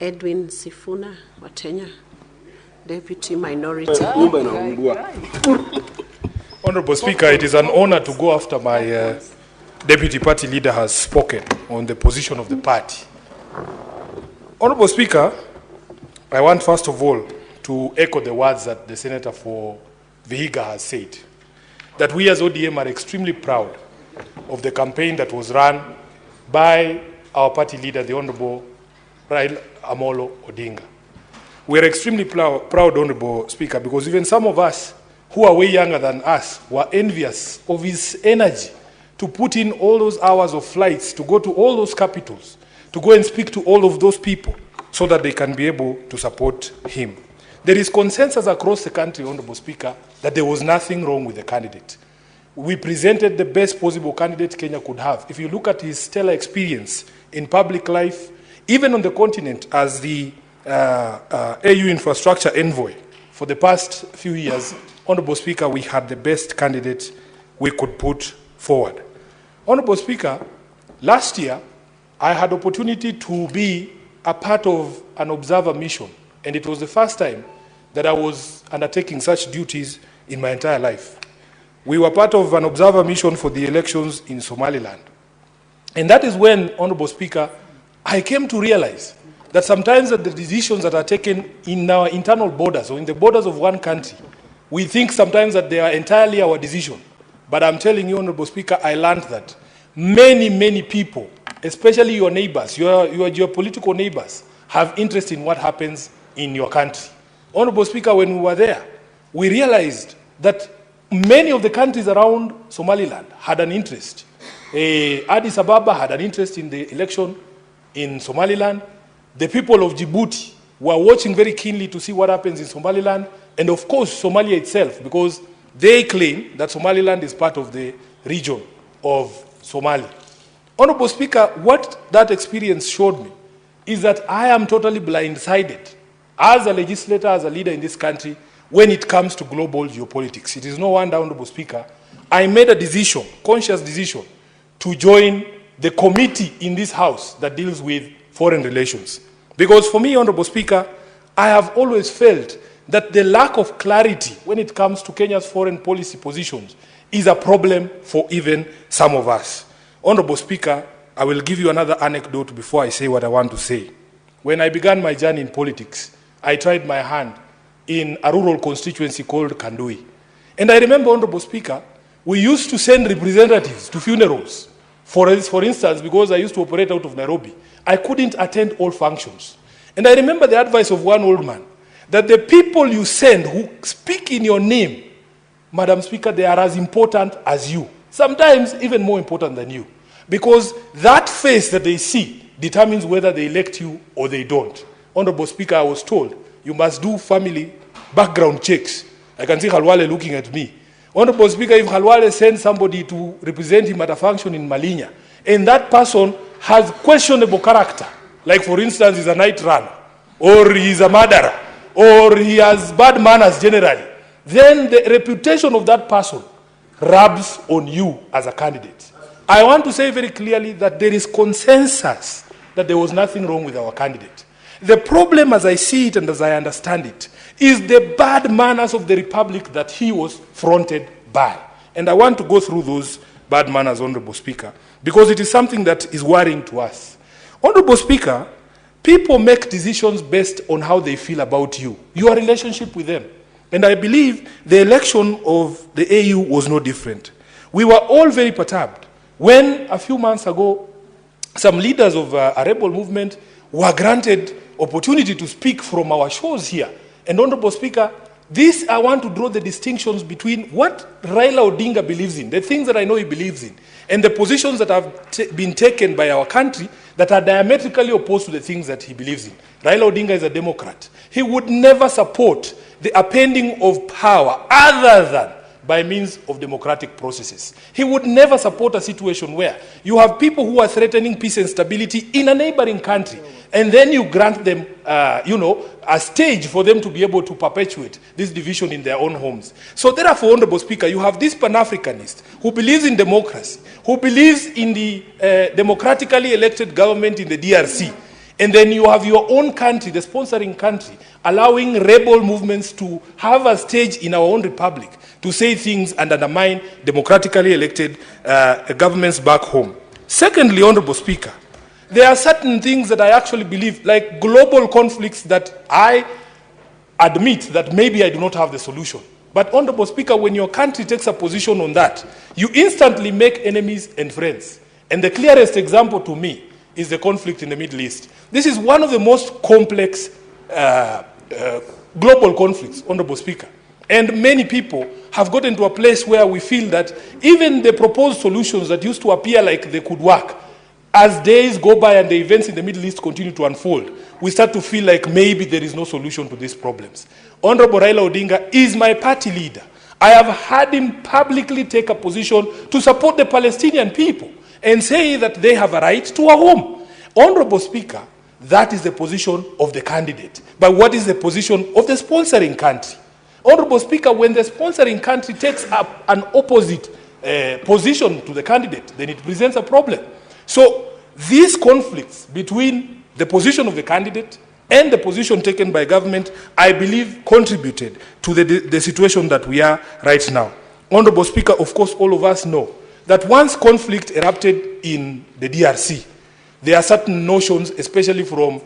Edwin Sifuna wa Kenya, Deputy Minority. Honorable Speaker, it is an honor to go after my Deputy Party Leader has spoken on the position of the party. Honorable Speaker, I want first of all to echo the words that the Senator for Vihiga has said, that we as ODM are extremely proud of the campaign that was run by our party leader, the Honorable Raila Odinga. We are extremely proud, Honorable Speaker, because even some of us who are way younger than us were envious of his energy to put in all those hours of flights, to go to all those capitals, to go and speak to all of those people so that they can be able to support him. There is consensus across the country, Honorable Speaker, that there was nothing wrong with the candidate. We presented the best possible candidate Kenya could have. If you look at his stellar experience in public life, even on the continent as the AU infrastructure envoy for the past few years, Honorable Speaker, we had the best candidate we could put forward. Honorable Speaker, last year, I had opportunity to be a part of an observer mission, and it was the first time that I was undertaking such duties in my entire life. We were part of an observer mission for the elections in Somaliland. And that is when, Honorable Speaker, I came to realize that sometimes that the decisions that are taken in our internal borders or in the borders of one country, we think sometimes that they are entirely our decision. But I'm telling you, Honorable Speaker, I learned that many people, especially your neighbors, your geopolitical neighbors, have interest in what happens in your country. Honorable Speaker, when we were there, we realized that many of the countries around Somaliland had an interest. Addis Ababa had an interest in the election in Somaliland. The people of Djibouti were watching very keenly to see what happens in Somaliland, and of course Somalia itself, because they claim that Somaliland is part of the region of Somalia. Honorable Speaker, what that experience showed me is that I am totally blindsided as a legislator, as a leader in this country, when it comes to global geopolitics. It is no wonder, Honorable Speaker, I made a decision, conscious decision, to join the committee in this House that deals with foreign relations. Because for me, Honorable Speaker, I have always felt that the lack of clarity when it comes to Kenya's foreign policy positions is a problem for even some of us. Honorable Speaker, I will give you another anecdote before I say what I want to say. When I began my journey in politics, I tried my hand in a rural constituency called Kandui. And I remember, Honorable Speaker, we used to send representatives to funerals. For instance, because I used to operate out of Nairobi, I couldn't attend all functions. And I remember the advice of one old man, that the people you send who speak in your name, Madam Speaker, they are as important as you. Sometimes even more important than you. Because that face that they see determines whether they elect you or they don't. Honorable Speaker, I was told, you must do family background checks. I can see Khalwale looking at me. Honorable Speaker, if Khalwale sends somebody to represent him at a function in Malinya, and that person has questionable character, like for instance, he's a night runner, or he's a murderer, or he has bad manners generally, then the reputation of that person rubs on you as a candidate. I want to say very clearly that there is consensus that there was nothing wrong with our candidate. The problem, as I see it and as I understand it, is the bad manners of the Republic that he was fronted by. And I want to go through those bad manners, Honorable Speaker, because it is something that is worrying to us. Honorable Speaker, people make decisions based on how they feel about you, your relationship with them. And I believe the election of the AU was no different. We were all very perturbed when a few months ago, some leaders of a rebel movement were granted opportunity to speak from our shows here. And Honorable Speaker, this I want to draw the distinctions between what Raila Odinga believes in, the things that I know he believes in, and the positions that have been taken by our country that are diametrically opposed to the things that he believes in. Raila Odinga is a Democrat. He would never support the appending of power other than by means of democratic processes. He would never support a situation where you have people who are threatening peace and stability in a neighboring country, and then you grant them, a stage for them to be able to perpetuate this division in their own homes. So therefore, Honorable Speaker, you have this Pan-Africanist who believes in democracy, who believes in the democratically elected government in the DRC, And then you have your own country, the sponsoring country, allowing rebel movements to have a stage in our own republic to say things and undermine democratically elected governments back home. Secondly, Honorable Speaker, there are certain things that I actually believe, like global conflicts, that I admit that maybe I do not have the solution. But Honorable Speaker, when your country takes a position on that, you instantly make enemies and friends. And the clearest example to me is the conflict in the Middle East. This is one of the most complex global conflicts, Honorable Speaker. And many people have gotten to a place where we feel that even the proposed solutions that used to appear like they could work, as days go by and the events in the Middle East continue to unfold, we start to feel like maybe there is no solution to these problems. Honorable Raila Odinga is my party leader. I have had him publicly take a position to support the Palestinian people and say that they have a right to a home. Honorable Speaker, that is the position of the candidate. But what is the position of the sponsoring country? Honorable Speaker, when the sponsoring country takes up an opposite position to the candidate, then it presents a problem. So these conflicts between the position of the candidate and the position taken by government, I believe, contributed to the situation that we are right now. Honorable Speaker, of course, all of us know that once conflict erupted in the DRC, there are certain notions, especially from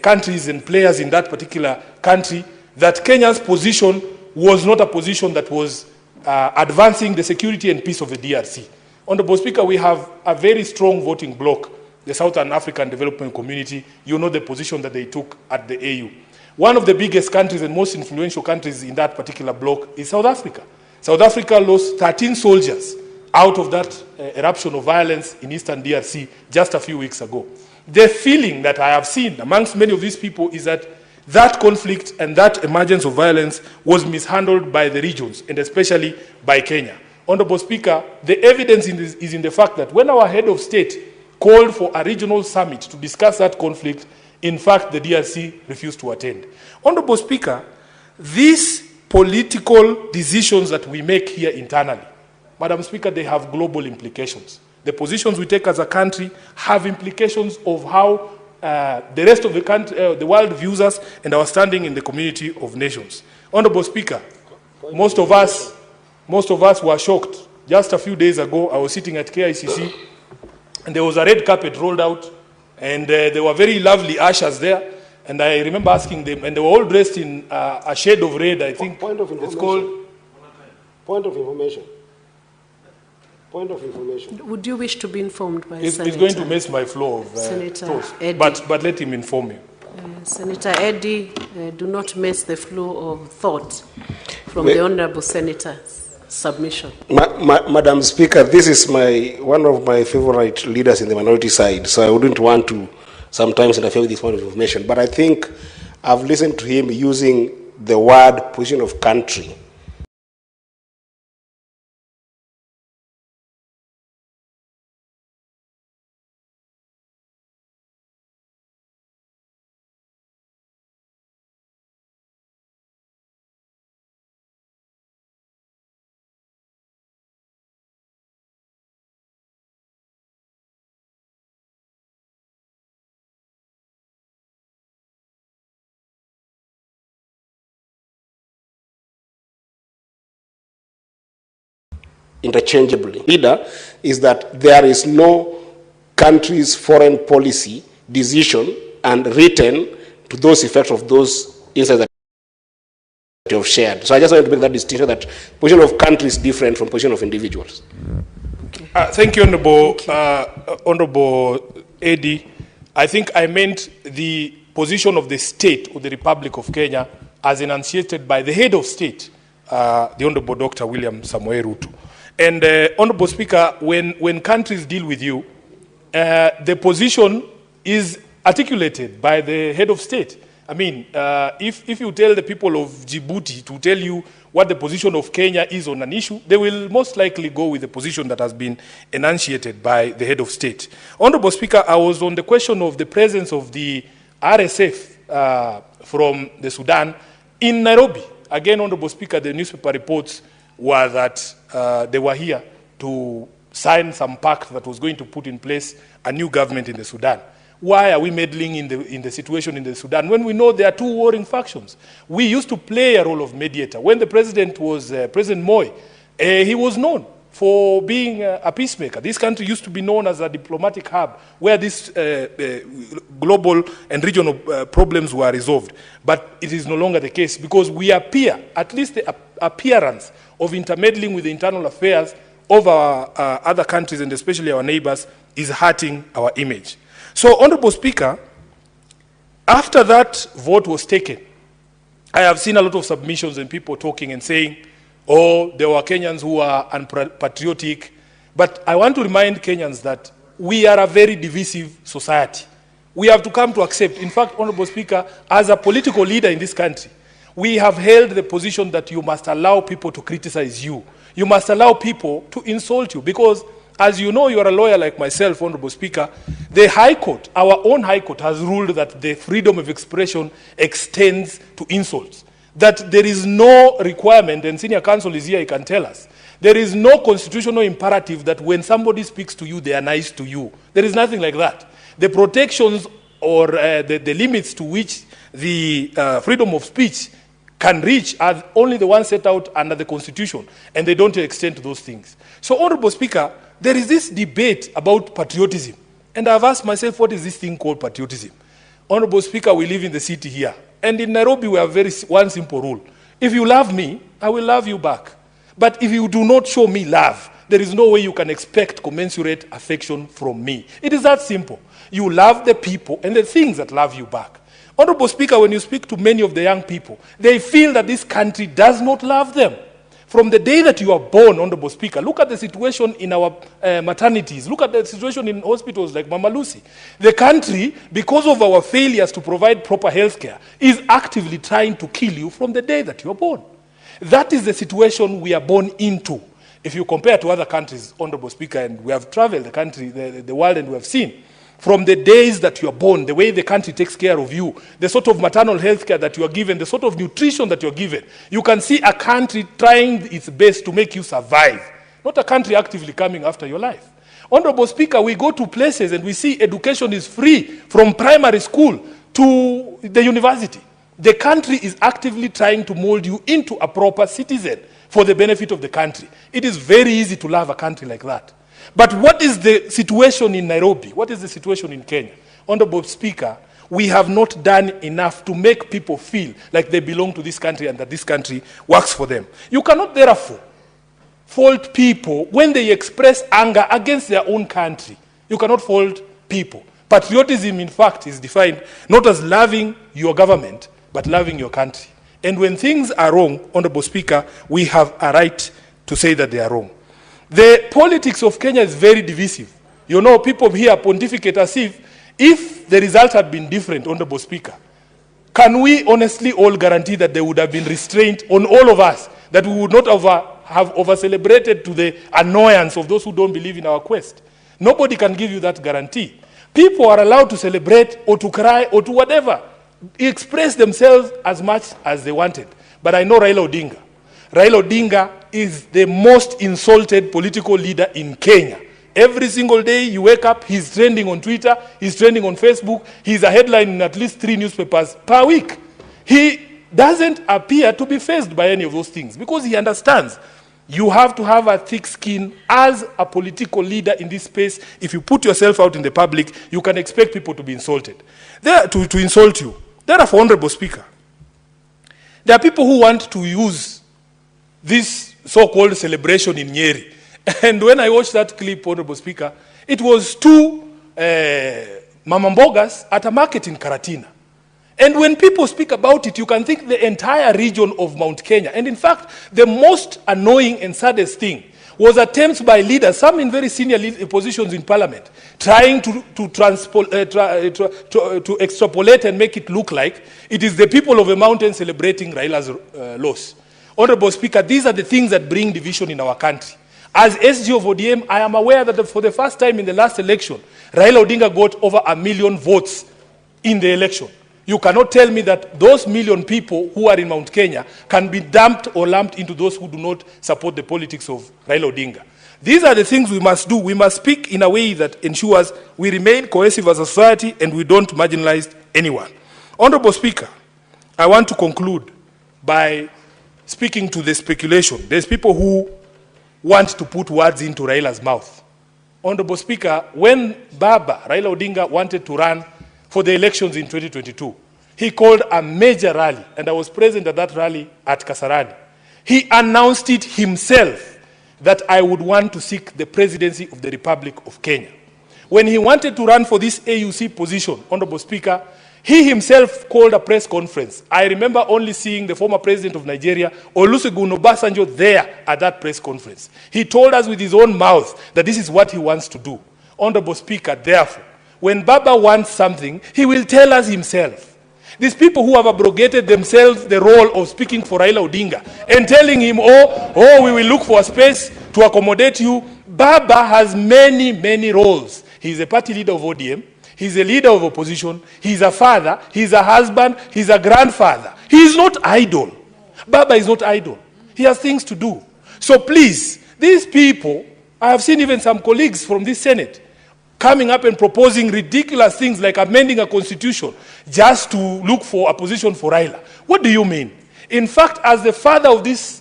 countries and players in that particular country, that Kenya's position was not a position that was advancing the security and peace of the DRC. Honorable Speaker, we have a very strong voting bloc, the Southern African Development Community. You know the position that they took at the AU. One of the biggest countries and most influential countries in that particular bloc is South Africa. South Africa lost 13 soldiers out of that eruption of violence in Eastern DRC just a few weeks ago. The feeling that I have seen amongst many of these people is that that conflict and that emergence of violence was mishandled by the regions, and especially by Kenya. Honorable Speaker, the evidence is in the fact that when our head of state called for a regional summit to discuss that conflict, in fact, the DRC refused to attend. Honorable Speaker, these political decisions that we make here internally, Madam Speaker, they have global implications. The positions we take as a country have implications of how the rest of the country, the world views us and our standing in the community of nations. Honorable Speaker, most of us were shocked. Just a few days ago, I was sitting at KICC, and there was a red carpet rolled out, and there were very lovely ushers there. And I remember asking them, and they were all dressed in a shade of red, I think. Point of information. It's called... Point of information. Point of information. Would you wish to be informed by It's Senator? going to mess my flow of Senator thoughts. Eddie. But let him inform you. Senator Eddie, do not mess the flow of thought from the Honourable Senator's submission. Madam Speaker, this is one of my favorite leaders in the minority side, so I wouldn't want to sometimes interfere with this point of information. But I think I've listened to him using the word position of country. Interchangeably. Leader is that there is no country's foreign policy decision and written to those effects of those insights that you have shared. So I just wanted to make that distinction that position of country is different from position of individuals. Thank you, Honorable Eddie. I think I meant the position of the state of the Republic of Kenya as enunciated by the head of state, the Honorable Dr. William Samoei Ruto. And Honorable Speaker, when countries deal with you, the position is articulated by the head of state. I mean, if you tell the people of Djibouti to tell you what the position of Kenya is on an issue, they will most likely go with the position that has been enunciated by the head of state. Honorable Speaker, I was on the question of the presence of the RSF from the Sudan in Nairobi. Again, Honorable Speaker, the newspaper reports were that they were here to sign some pact that was going to put in place a new government in the Sudan. Why are we meddling in the situation in the Sudan when we know there are two warring factions? We used to play a role of mediator. When the president was President Moi, he was known for being a peacemaker. This country used to be known as a diplomatic hub where these global and regional problems were resolved. But it is no longer the case because we appear, at least the appearance of intermeddling with the internal affairs of our other countries and especially our neighbors is hurting our image. So, Honorable Speaker, after that vote was taken, I have seen a lot of submissions and people talking and saying, oh, there were Kenyans who are unpatriotic. But I want to remind Kenyans that we are a very divisive society. We have to come to accept. In fact, Honorable Speaker, as a political leader in this country, we have held the position that you must allow people to criticize you. You must allow people to insult you because, as you know, you are a lawyer like myself, Honorable Speaker. The High Court, our own High Court, has ruled that the freedom of expression extends to insults. That there is no requirement, and senior counsel is here, he can tell us, there is no constitutional imperative that when somebody speaks to you, they are nice to you. There is nothing like that. The protections or the limits to which the freedom of speech can reach are only the ones set out under the Constitution, and they don't extend to those things. So, Honorable Speaker, there is this debate about patriotism, and I've asked myself, what is this thing called patriotism? Honorable Speaker, we live in the city here, and in Nairobi we have one simple rule. If you love me, I will love you back. But if you do not show me love, there is no way you can expect commensurate affection from me. It is that simple. You love the people and the things that love you back. Honorable Speaker, when you speak to many of the young people, they feel that this country does not love them. From the day that you are born, Honorable Speaker, look at the situation in our maternities. Look at the situation in hospitals like Mama Lucy. The country, because of our failures to provide proper health care, is actively trying to kill you from the day that you are born. That is the situation we are born into. If you compare to other countries, Honorable Speaker, and we have traveled the country, the world, and we have seen, from the days that you are born, the way the country takes care of you, the sort of maternal health care that you are given, the sort of nutrition that you are given, you can see a country trying its best to make you survive, not a country actively coming after your life. Honorable Speaker, we go to places and we see education is free from primary school to the university. The country is actively trying to mold you into a proper citizen for the benefit of the country. It is very easy to love a country like that. But what is the situation in Nairobi? What is the situation in Kenya? Honorable Speaker, we have not done enough to make people feel like they belong to this country and that this country works for them. You cannot therefore fault people when they express anger against their own country. You cannot fault people. Patriotism, in fact, is defined not as loving your government, but loving your country. And when things are wrong, Honorable Speaker, we have a right to say that they are wrong. The politics of Kenya is very divisive. You know, people here pontificate as if the result had been different, Honorable Speaker. Can we honestly all guarantee that there would have been restraint on all of us, that we would not have over-celebrated to the annoyance of those who don't believe in our quest? Nobody can give you that guarantee. People are allowed to celebrate or to cry or to whatever, express themselves as much as they wanted. But I know Raila Odinga. Raila Odinga is the most insulted political leader in Kenya. Every single day you wake up, he's trending on Twitter, he's trending on Facebook, he's a headline in at least 3 newspapers per week. He doesn't appear to be faced by any of those things because he understands you have to have a thick skin as a political leader in this space. If you put yourself out in the public, you can expect people to be insulted. To insult you. Therefore, Honorable Speaker, there are people who want to use this so-called celebration in Nyeri. And when I watched that clip, Honorable Speaker, it was 2 Mama Mbogas at a market in Karatina. And when people speak about it, you can think the entire region of Mount Kenya. And in fact, the most annoying and saddest thing was attempts by leaders, some in very senior positions in parliament, trying to extrapolate and make it look like it is the people of a mountain celebrating Raila's loss. Honorable Speaker, these are the things that bring division in our country. As SG of ODM, I am aware that for the first time in the last election, Raila Odinga got over 1 million votes in the election. You cannot tell me that those 1 million people who are in Mount Kenya can be dumped or lumped into those who do not support the politics of Raila Odinga. These are the things we must do. We must speak in a way that ensures we remain cohesive as a society and we don't marginalize anyone. Honorable Speaker, I want to conclude by speaking to the speculation. There's people who want to put words into Raila's mouth. Honorable Speaker, when Baba, Raila Odinga, wanted to run for the elections in 2022, he called a major rally, and I was present at that rally at Kasarani. He announced it himself that I would want to seek the presidency of the Republic of Kenya. When he wanted to run for this AUC position, Honorable Speaker, he himself called a press conference. I remember only seeing the former president of Nigeria, Olusegun Obasanjo, there at that press conference. He told us with his own mouth that this is what he wants to do. Honorable Speaker, therefore, when Baba wants something, he will tell us himself. These people who have abrogated themselves the role of speaking for Raila Odinga and telling him, oh, we will look for a space to accommodate you. Baba has many, many roles. He's a party leader of ODM. He's a leader of opposition. He's a father. He's a husband. He's a grandfather. He is not idle. Baba is not idle. He has things to do. So please, these people, I have seen even some colleagues from this Senate coming up and proposing ridiculous things like amending a constitution just to look for a position for Raila. What do you mean? In fact, as the father of this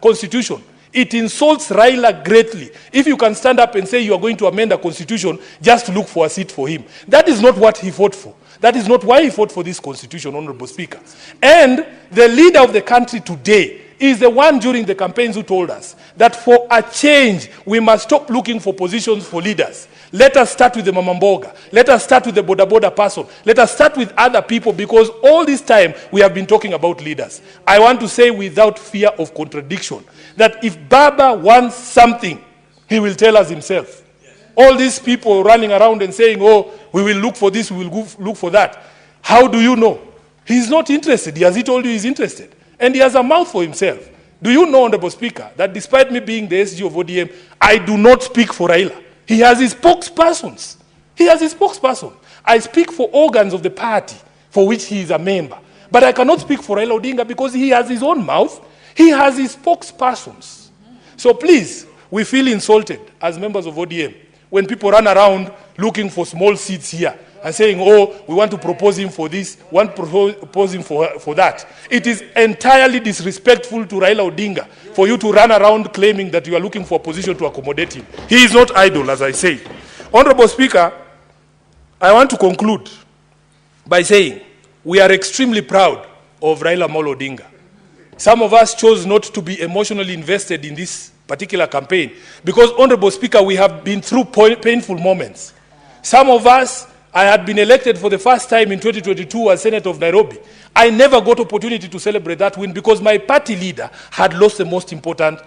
constitution, it insults Raila greatly if you can stand up and say you are going to amend a constitution just to look for a seat for him. That is not what he fought for. That is not why he fought for this constitution, Honorable Speaker. And the leader of the country today is the one during the campaigns who told us that for a change, we must stop looking for positions for leaders. Let us start with the Mamamboga. Let us start with the Boda Boda person. Let us start with other people, because all this time we have been talking about leaders. I want to say without fear of contradiction that if Baba wants something, he will tell us himself. All these people running around and saying, oh, we will look for this, we will look for that. How do you know? He's not interested. Has he told you he's interested? And he has a mouth for himself. Do you know, Honorable Speaker, that despite me being the SG of ODM, I do not speak for Raila. He has his spokespersons. He has his spokesperson. I speak for organs of the party for which he is a member. But I cannot speak for Raila Odinga because he has his own mouth. He has his spokespersons. So please, we feel insulted as members of ODM when people run around looking for small seats here and saying, oh, we want to propose him for this, want to propose him for that. It is entirely disrespectful to Raila Odinga for you to run around claiming that you are looking for a position to accommodate him. He is not idle, as I say. Honorable Speaker, I want to conclude by saying we are extremely proud of Raila Amolo Odinga. Some of us chose not to be emotionally invested in this particular campaign because, Honorable Speaker, we have been through painful moments. Some of us, I had been elected for the first time in 2022 as Senator of Nairobi. I never got opportunity to celebrate that win because my party leader had lost the most important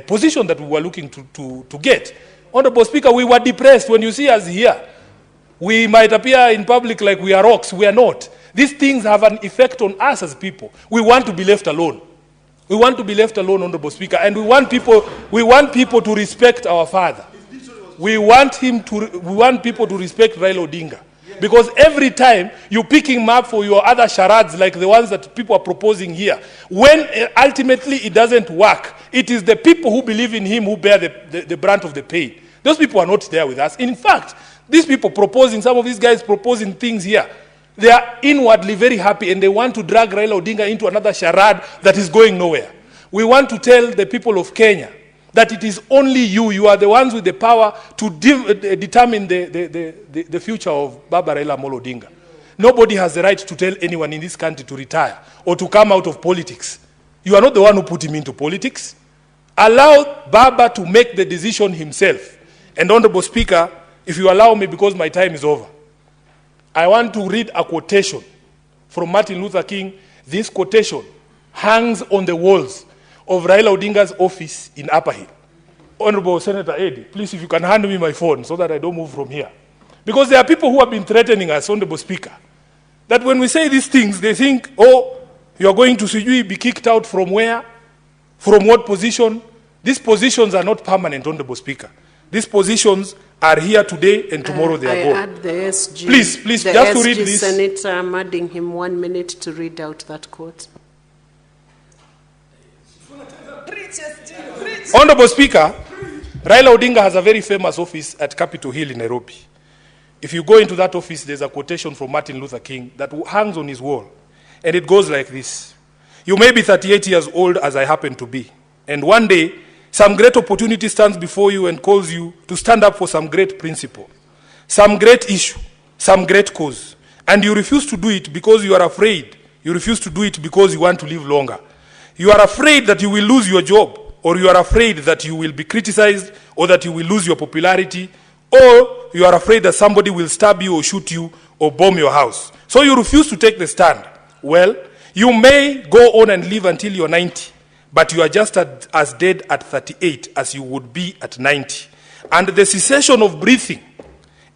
position that we were looking to get. Honorable Speaker, we were depressed. When you see us here, we might appear in public like we are rocks. We are not. These things have an effect on us as people. We want to be left alone. We want to be left alone, Honorable Speaker, and we want people to respect our father. We want people to respect Raila Odinga. Because every time you pick him up for your other charades like the ones that people are proposing here, when ultimately it doesn't work, it is the people who believe in him who bear the brunt of the pain. Those people are not there with us. In fact, these people proposing, some of these guys proposing things here, they are inwardly very happy and they want to drag Raila Odinga into another charade that is going nowhere. We want to tell the people of Kenya that it is only you are the ones with the power to determine the future of Baba Raila Amolo Odinga. Nobody has the right to tell anyone in this country to retire or to come out of politics. You are not the one who put him into politics. Allow Baba to make the decision himself. And Honorable Speaker, if you allow me, because my time is over, I want to read a quotation from Martin Luther King. This quotation hangs on the walls of Raila Odinga's office in Upper Hill. Honorable Senator Eddie, please, if you can hand me my phone so that I don't move from here. Because there are people who have been threatening us, Honorable Speaker, that when we say these things, they think, oh, you are going to be kicked out from where? From what position? These positions are not permanent, Honorable Speaker. These positions are here today and tomorrow they are gone. I add the SG. Please, the just to SG read this. Senator, I'm adding him 1 minute to read out that quote. Honorable Speaker, Raila Odinga has a very famous office at Capitol Hill in Nairobi. If you go into that office, there's a quotation from Martin Luther King that hangs on his wall. And it goes like this. You may be 38 years old, as I happen to be. And one day, some great opportunity stands before you and calls you to stand up for some great principle, some great issue, some great cause. And you refuse to do it because you are afraid. You refuse to do it because you want to live longer. You are afraid that you will lose your job, or you are afraid that you will be criticized, or that you will lose your popularity, or you are afraid that somebody will stab you or shoot you or bomb your house. So you refuse to take the stand. Well, you may go on and live until you're 90, but you are just as dead at 38 as you would be at 90. And the cessation of breathing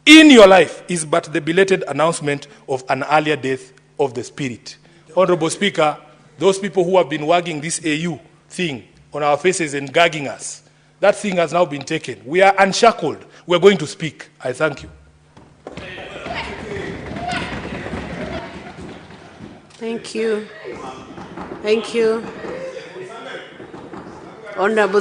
in your life is but the belated announcement of an earlier death of the spirit. Honorable Speaker, those people who have been wagging this AU thing on our faces and gagging us, that thing has now been taken. We are unshackled. We are going to speak. I thank you. Thank you. Thank you. Honorable